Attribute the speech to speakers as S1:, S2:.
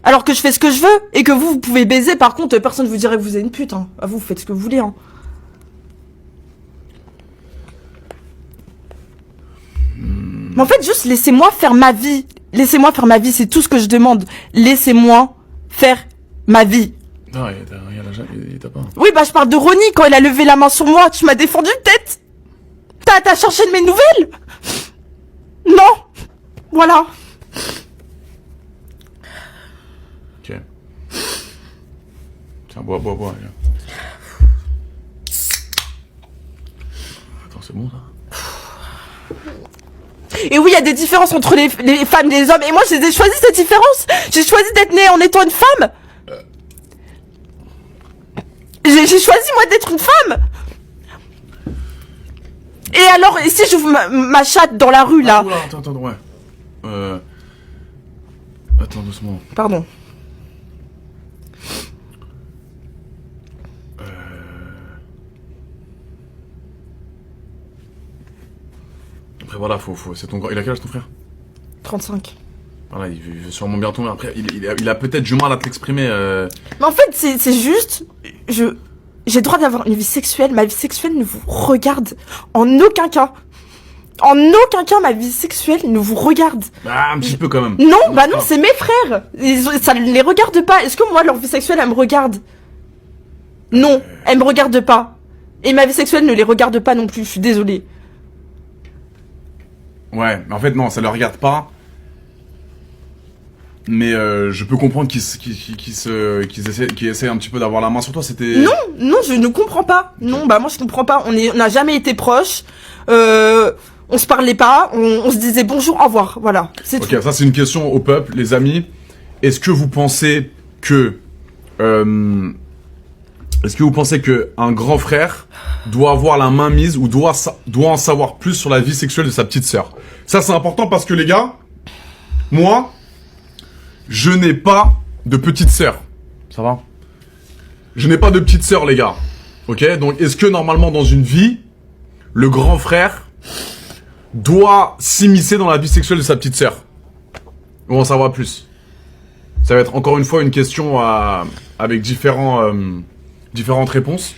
S1: Alors que je fais ce que je veux, et que vous pouvez baiser, par contre, personne ne vous dirait que vous êtes une pute, hein. Vous faites ce que vous voulez, hein. Mais en fait, juste laissez-moi faire ma vie. Laissez-moi faire ma vie, c'est tout ce que je demande. Laissez-moi faire ma vie.
S2: Non, il t'a pas.
S1: Oui, bah je parle de Ronnie, quand elle a levé la main sur moi, tu m'as défendu peut-être. T'as cherché de mes nouvelles. Non. Voilà.
S2: Ok. Tiens, bois, viens. Attends, c'est bon ça?
S1: Et oui, il y a des différences entre les femmes et les hommes. Et moi, j'ai choisi cette différence. J'ai choisi d'être née en étant une femme. J'ai choisi, moi, d'être une femme. Et alors, et si j'ouvre ma chatte dans la rue, là?
S2: Oula, attends, ouais. Attends, doucement.
S1: Pardon.
S2: Après, voilà, c'est ton... Il a quel âge ton frère?
S1: 35.
S2: Voilà, il veut sûrement bien tomber. Après, il a peut-être du mal à t'exprimer.
S1: Mais en fait, c'est juste... J'ai le droit d'avoir une vie sexuelle. Ma vie sexuelle ne vous regarde en aucun cas. En aucun cas, ma vie sexuelle ne vous regarde.
S2: Bah, un petit peu quand même.
S1: Non, bah non, c'est mes frères. Ça ne les regarde pas. Est-ce que moi, leur vie sexuelle, elle me regarde? Non, elle me regarde pas. Et ma vie sexuelle ne les regarde pas non plus, je suis désolée.
S2: Ouais, mais en fait, non, ça le regarde pas. Mais je peux comprendre qu'ils essaient un petit peu d'avoir la main sur toi, c'était...
S1: Non, je ne comprends pas. Non, bah moi je comprends pas. On n'a jamais été proches. On se parlait pas. On se disait bonjour, au revoir. Voilà, c'est tout.
S2: Ok, ça c'est une question au peuple, les amis. Est-ce que vous pensez que... Est-ce que vous pensez que un grand frère doit avoir la main mise ou doit en savoir plus sur la vie sexuelle de sa petite sœur? Ça c'est important parce que les gars, moi... Je n'ai pas de petite sœur. Ça va? Je n'ai pas de petite sœur, les gars. Ok? Donc, est-ce que normalement, dans une vie, le grand frère doit s'immiscer dans la vie sexuelle de sa petite sœur? Ou en savoir plus? Ça va être encore une fois une question avec différentes réponses.